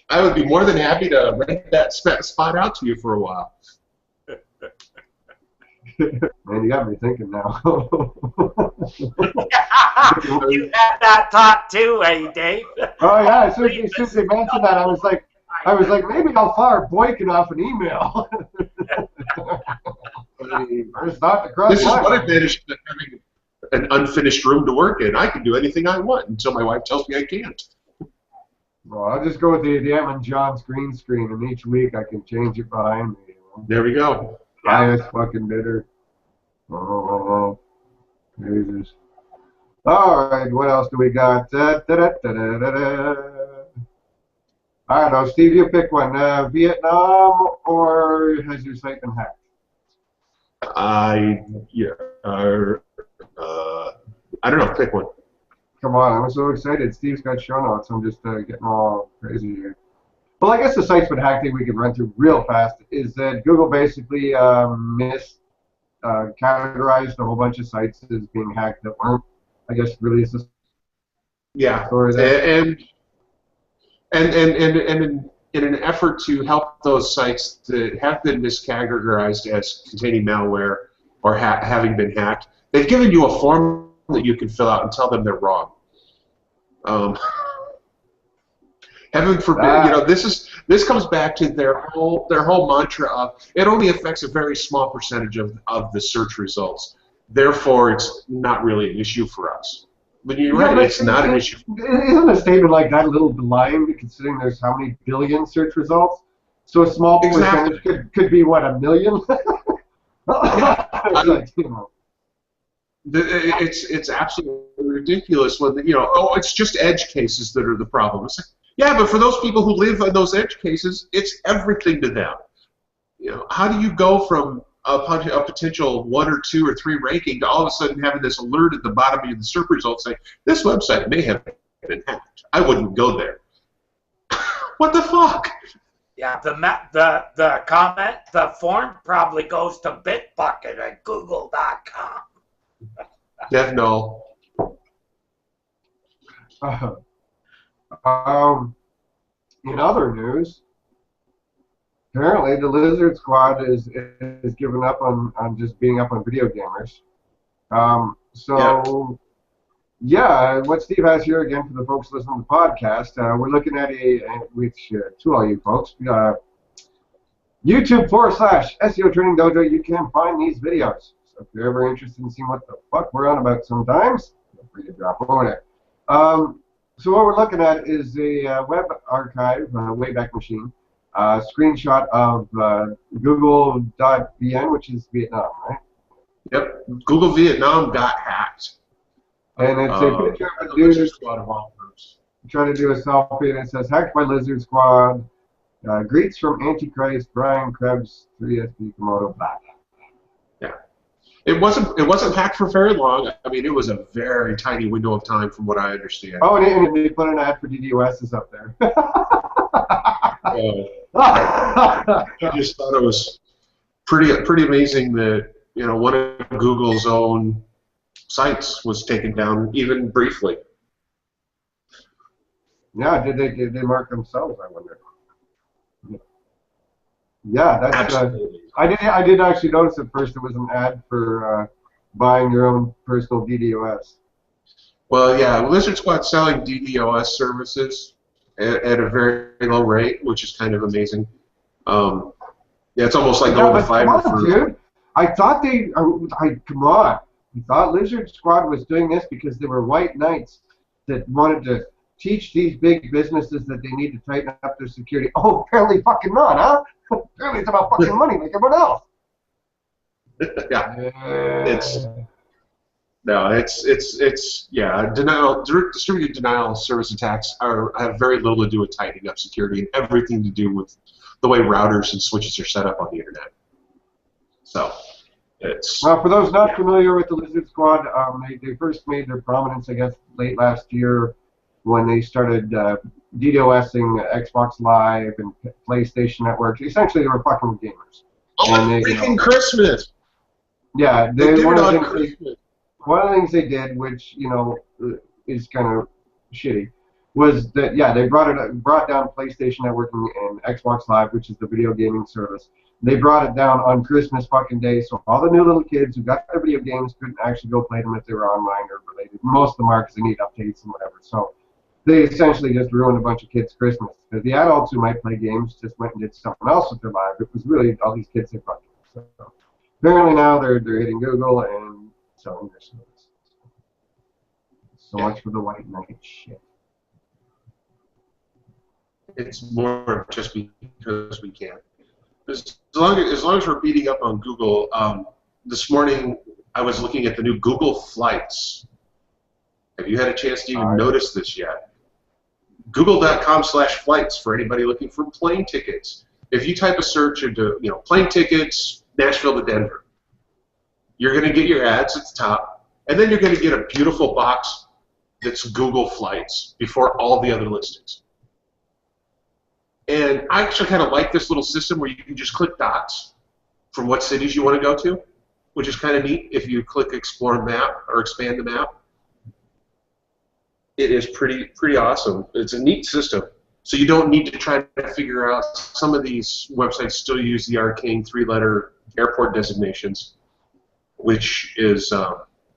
I would be more than happy to rent that spot out to you for a while. Man, you got me thinking now. You had that thought too, Dave? Oh yeah, as soon as they mentioned that, I was like, maybe I'll fire Boykin off an email. This is one advantage of having an unfinished room to work in. I can do anything I want until my wife tells me I can't. Well, I'll just go with the Em and John's green screen, and each week I can change it behind me. There we go. Highest fucking bidder. Oh, Jesus. All right, what else do we got? I don't know, Steve, you pick one. Vietnam, or has your site been hacked? I don't know. Pick one. Come on, I'm so excited. Steve's got show notes. I'm just getting all crazy here. Well, I guess the site's been hacked. We can run through real fast. Is that Google basically categorized a whole bunch of sites as being hacked that weren't, I guess, really is the story there. And in an effort to help those sites that have been miscategorized as containing malware or having been hacked, they've given you a form that you can fill out and tell them they're wrong. Heaven forbid, this comes back to their whole mantra of it only affects a very small percentage of the search results. Therefore, it's not really an issue for us. But you're right, it's not an issue. Isn't a statement like that a little blind, considering there's how many billion search results? So a small percentage could be, what, 1 million? It's absolutely ridiculous when it's just edge cases that are the problem. It's like, yeah, but for those people who live in those edge cases, it's everything to them. How do you go from a potential 1 or 2 or 3 ranking to all of a sudden having this alert at the bottom of the search results saying this website may have been hacked? I wouldn't go there. What the fuck? Yeah, the comment, the form probably goes to Bitbucket at Google.com. Dev null. In other news, apparently the Lizard Squad is giving up on just being up on video gamers. Yeah, what Steve has here again for the folks listening to the podcast, we're looking at which to all you folks, YouTube.com/SEO Training Dojo. You can find these videos. So if you're ever interested in seeing what the fuck we're on about sometimes, feel free to drop over there. So what we're looking at is a web archive, Wayback Machine, screenshot of Google.vn, which is Vietnam, right? Yep. Google Vietnam got hacked. And it's a picture of a dude trying to do a selfie, and it says, hacked by Lizard Squad, greets from Antichrist, Brian Krebs, 3SP Komodo, blah. Yeah. It wasn't hacked for very long. I mein, it was a very tiny window of time from what I understand. Oh, and they put an ad for DDoS's up there. I just thought it was pretty amazing that, you know, one of Google's own sites was taken down, even briefly. Yeah, did they mark themselves, I wonder? Yeah, that's Absolutely. I did actually notice at first it was an ad for buying your own personal DDoS. Well, yeah, Lizard Squad's selling DDoS services at a very low rate, which is kind of amazing. Yeah, it's almost like going to fiber for. Dude, I thought come on. I thought Lizard Squad was doing this because they were white knights that wanted to teach these big businesses that they need to tighten up their security. Oh, apparently fucking not, huh? Apparently it's about fucking money like everyone else. Yeah. It's distributed denial of service attacks have very little to do with tightening up security and everything to do with the way routers and switches are set up on the internet. So it's for those not familiar with the Lizard Squad, they first made their prominence, I guess, late last year when they started DDoSing Xbox Live and PlayStation networks. Essentially, they were fucking with gamers. Freaking Christmas! Yeah, they did it on Christmas. One of the things they did, which is kind of shitty, was that they brought down PlayStation networking and Xbox Live, which is the video gaming service. They brought it down on Christmas fucking day, so all the new little kids who got their video games couldn't actually go play them if they were online or related. Most of them are because they need updates and whatever. So they essentially just ruined a bunch of kids' Christmas. Because the adults who might play games just went and did something else with their life. It was really all these kids they fucking. So apparently now they're hitting Google and selling their service. So much for the white knight shit. It's more just because we can. As long as we're beating up on Google, this morning I was looking at the new Google Flights. Have you had a chance to even notice this yet? Google.com/flights for anybody looking for plane tickets. If you type a search into plane tickets, Nashville to Denver, you're going to get your ads at the top, and then you're going to get a beautiful box that's Google Flights before all the other listings. And I actually kind of like this little system where you can just click dots from what cities you want to go to, which is kind of neat if you click Explore Map or Expand the Map. It is pretty awesome. It's a neat system. So you don't need to try to figure out, some of these websites still use the arcane 3-letter airport designations, which is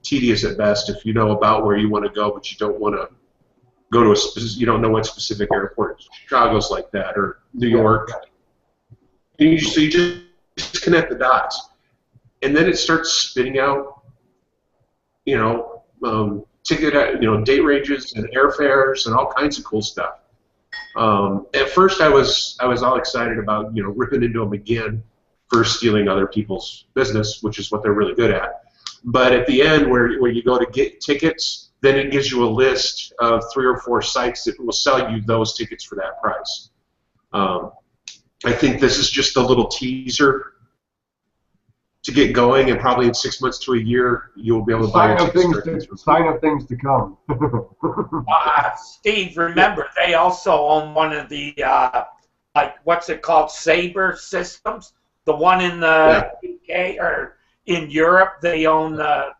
tedious at best if you know about where you want to go, but you don't want to go to you don't know what specific airport. Chicago's like that, or New York. So you just connect the dots, and then it starts spitting out, ticket, date ranges and airfares and all kinds of cool stuff. At first, I was all excited about ripping into them again for stealing other people's business, which is what they're really good at. But at the end, where you go to get tickets, then it gives you a list of 3 or 4 sites that will sell you those tickets for that price. I think this is just a little teaser to get going, and probably in 6 months to a year, you'll be able to buy sign of things to come. Steve, remember, they also own one of the, what's it called, Sabre systems? The one in the UK, or in Europe, they own the,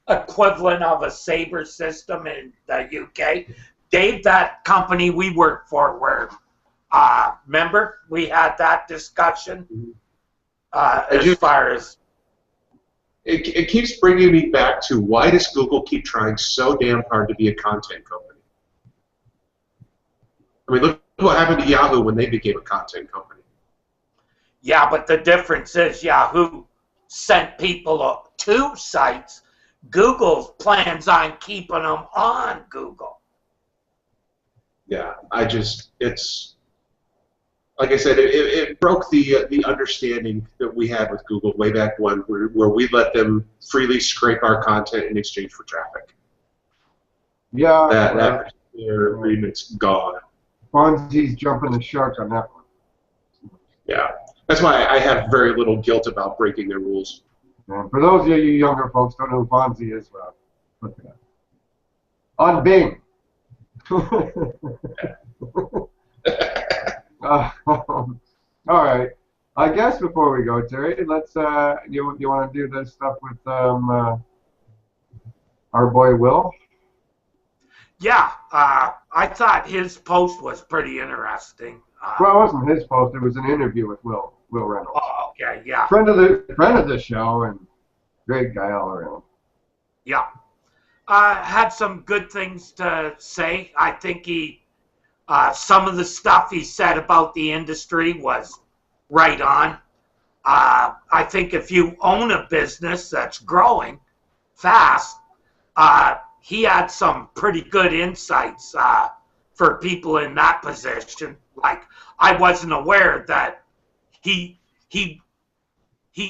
equivalent of a Sabre system in the UK. Dave, that company we work for, remember, we had that discussion as far as... it keeps bringing me back to why does Google keep trying so damn hard to be a content company? I mean, look what happened to Yahoo when they became a content company. Yeah, but the difference is Yahoo sent people to sites. Google plans on keeping them on Google. Yeah, it's like I said, it broke the understanding that we had with Google way back when, where we let them freely scrape our content in exchange for traffic. Yeah. That particular agreement's gone. Fonzie's jumping the shark on that one. Yeah, that's why I have very little guilt about breaking their rules. And for those of you younger folks don't know who Fonzie is, look it up. On Bing. All right. I guess before we go, Terry, let's you want to do this stuff with our boy Will? Yeah, I thought his post was pretty interesting. Well, it wasn't his post. It was an interview with Will Reynolds. Oh, okay, yeah. Friend of the show and great guy all around. Yeah. Had some good things to say. I think some of the stuff he said about the industry was right on. I think if you own a business that's growing fast, he had some pretty good insights for people in that position. Like, I wasn't aware that he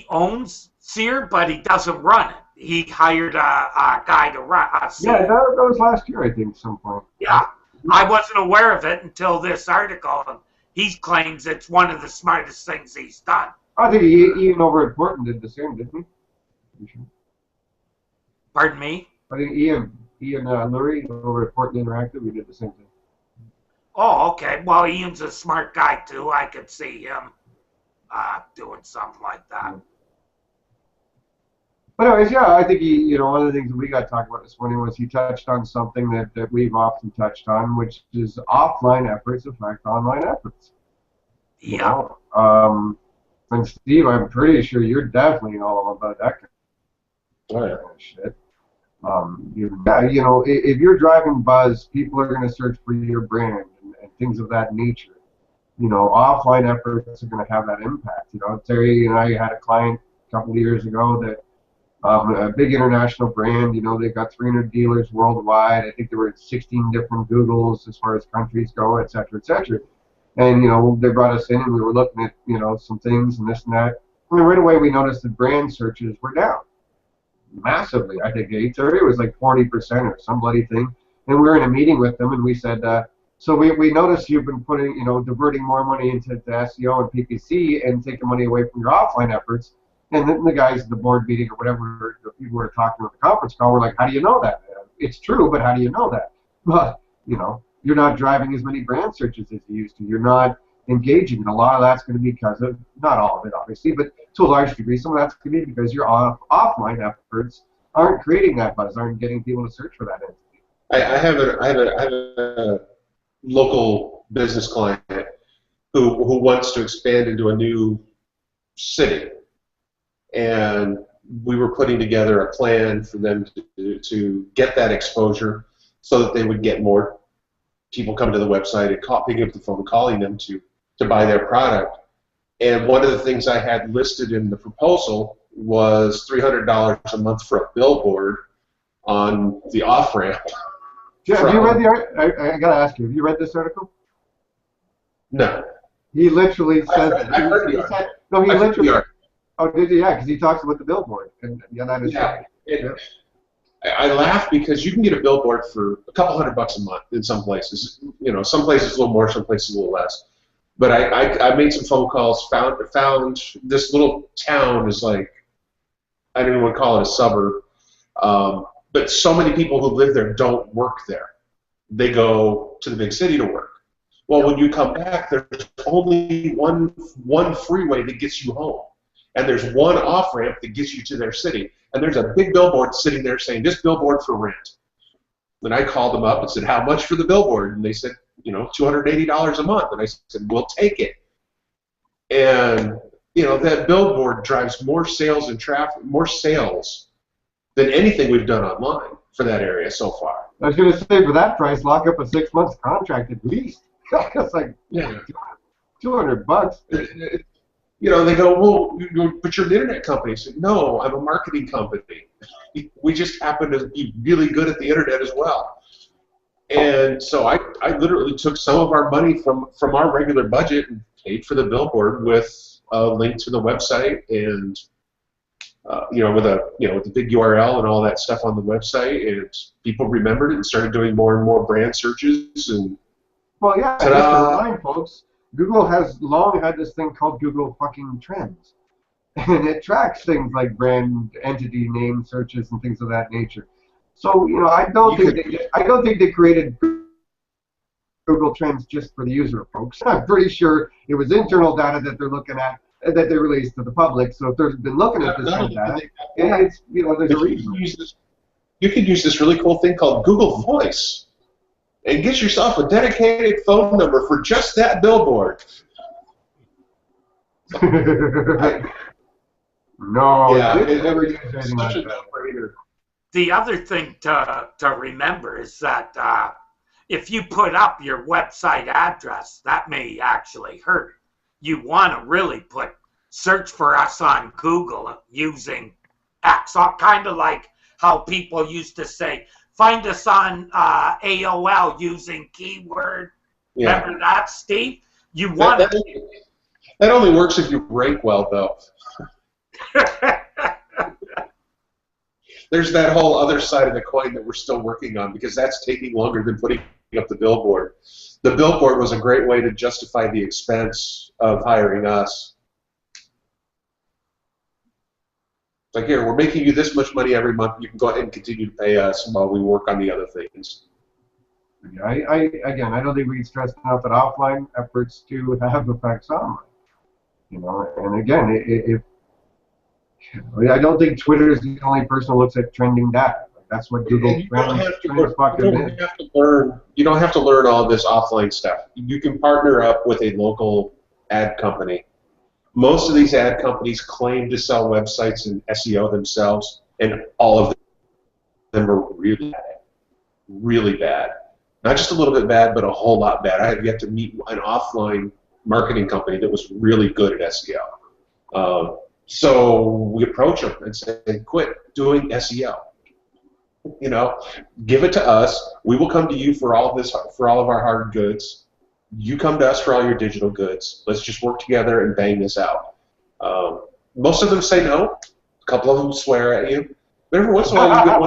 owns Sear, but he doesn't run it. He hired a guy to run Sear. Yeah, that was last year, I think, at some point. Yeah, I wasn't aware of it until this article, and he claims it's one of the smartest things he's done. I think Ian over at Portland did the same, didn't he? Pardon me? I think Ian Lurie over at Portland Interactive, we did the same thing. Oh, okay. Well, Ian's a smart guy, too. I could see him doing something like that. But anyways, yeah, I think one of the things that we got to talk about this morning was he touched on something that we've often touched on, which is offline efforts affect online efforts. Yeah. And Steve, I'm pretty sure you're definitely all about that kind of shit. If you're driving Buzz, people are going to search for your brand and things of that nature. Offline efforts are going to have that impact. Terry and I had a client a couple of years ago that a big international brand, they've got 300 dealers worldwide. I think there were 16 different Googles as far as countries go, et cetera, et cetera. And, they brought us in and we were looking at, some things and this and that. And right away we noticed that brand searches were down massively. I think Terry was like 40% or some bloody thing. And we were in a meeting with them and we said, so we noticed you've been putting, diverting more money into SEO and PPC and taking money away from your offline efforts. And then the guys at the board meeting or whatever, the people who were talking at the conference call were like, how do you know that? It's true, but how do you know that? But, you're not driving as many brand searches as you used to. You're not engaging. And a lot of that's going to be because of, not all of it, obviously, but to a large degree, some of that's going to be because your offline efforts aren't creating that buzz, aren't getting people to search for that entity. I have a local business client who wants to expand into a new city. And we were putting together a plan for them to get that exposure so that they would get more people coming to the website and picking up the phone, calling them to buy their product. And one of the things I had listed in the proposal was $300 a month for a billboard on the off-ramp. Yeah, have you read I got to ask you, have you read this article? No. He literally says, no, he literally, oh, did he? Yeah, because he talks about the billboard. And yeah, that is right. I laugh because you can get a billboard for a couple $100 a month in some places. Some places a little more, some places a little less. But I made some phone calls, found this little town is like, I don't even want to call it a suburb, but so many people who live there don't work there. They go to the big city to work. Well, when you come back, there's only one freeway that gets you home. And there's one off-ramp that gets you to their city. And there's a big billboard sitting there saying, this billboard for rent. Then I called them up and said, how much for the billboard? And they said, $280 a month. And I said, we'll take it. And, you know, that billboard drives more sales and traffic, more sales than anything we've done online for that area so far. I was going to say, for that price, lock up a 6-month contract at least. It's like $200. You know, they go, well, but you're an internet company. I said, no, I'm a marketing company. We just happen to be really good at the internet as well. And so I literally took some of our money from our regular budget and paid for the billboard with a link to the website and you know, with the big URL and all that stuff on the website, and people remembered it and started doing more and more brand searches. And well, yeah, just to remind folks, Google has long had this thing called Google fucking Trends, and it tracks things like brand entity name searches and things of that nature. So, you know, I don't think they created Google Trends just for the user, folks. I'm pretty sure it was internal data that they're looking at, that they released to the public. So if they've been looking at this kind of data, it's, you know, there's a reason. You could use this really cool thing called Google Voice and get yourself a dedicated phone number for just that billboard. No, yeah, it never used anything like that. The other thing to remember is that if you put up your website address, that may actually hurt. You want to really search for us on Google using X, kind of like how people used to say, find us on AOL using keyword. Yeah. Remember that, Steve? You want that only works if you rank well, though. There's that whole other side of the coin that we're still working on, because that's taking longer than putting up the billboard. The billboard was a great way to justify the expense of hiring us. It's like, here, we're making you this much money every month. You can go ahead and continue to pay us while we work on the other things. Yeah, again, I don't think we can stress enough that offline efforts do have effects online. You know, and again, I don't think Twitter is the only person who looks at trending data. That's what Google You don't have to learn all this offline stuff. You can partner up with a local ad company. Most of these ad companies claim to sell websites and SEO themselves, and all of them are really bad. Not just a little bit bad, but a whole lot bad. I have yet to meet an offline marketing company that was really good at SEO. So we approach them and say, quit doing SEO. You know, give it to us. We will come to you for all of this, for all of our hard goods. You come to us for all your digital goods. Let's just work together and bang this out. Most of them say no. A couple of them swear at you. But every once in a while you get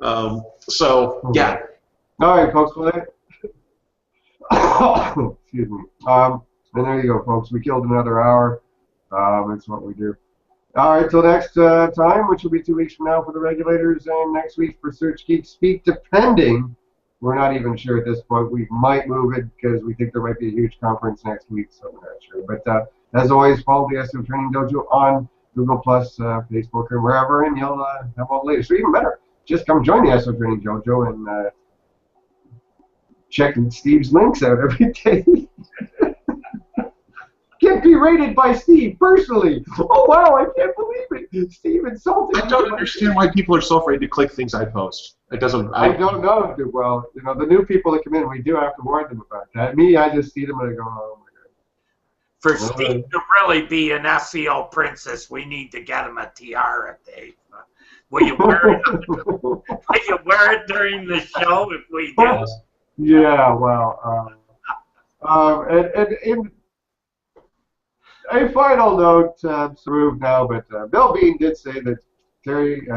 one. So yeah. All right, folks. Excuse me. And there you go, folks. We killed another hour. That's what we do. All right, till next time, which will be 2 weeks from now for the regulators, and next week for Search Geek Speak, depending. We're not even sure at this point. We might move it because we think there might be a huge conference next week, so we're not sure. But as always, follow the SEO Training Dojo on Google+, Facebook, or wherever, and you'll have all the latest. So even better, just come join the SEO Training Dojo and check Steve's links out every day. Get berated by Steve personally. Oh wow, I can't believe it. Steve insulted me. I don't understand why people are so afraid to click things I post. It doesn't. I don't know. Well, you know, the new people that come in, we do have to warn them about that. Me, I just see them and I go, oh my god. For Steve to really be an SEO princess, we need to get him a tiara, Dave. Will you wear it? Will you wear it during the show if we do? Yeah, well, and a final note, removed now, but Bill Bean did say that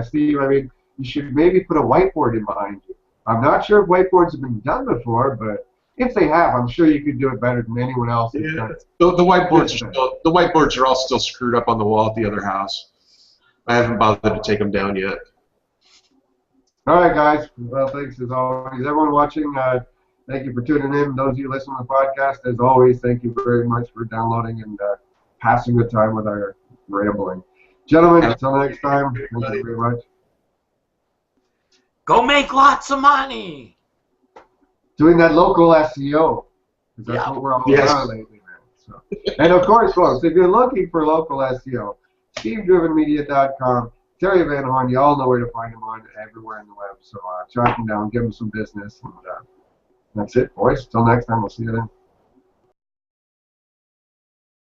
Steve, I mean, you should maybe put a whiteboard in behind you. I'm not sure if whiteboards have been done before, but if they have, I'm sure you could do it better than anyone else. Yeah. The whiteboards are all still screwed up on the wall at the other house. I haven't bothered to take them down yet. All right, guys. Well, thanks as always. Everyone watching, thank you for tuning in. Those of you listening to the podcast, as always, thank you very much for downloading and passing the time with our rambling. Gentlemen, until next time, thank you very much. Go make lots of money. Doing that local SEO. That's what we're all about lately, man. So, and of course, folks, if you're looking for local SEO, SteveDrivenMedia.com. Terry Van Horn, you all know where to find him on everywhere in the web. So track him down, give him some business, and that's it, boys. Till next time, we'll see you then.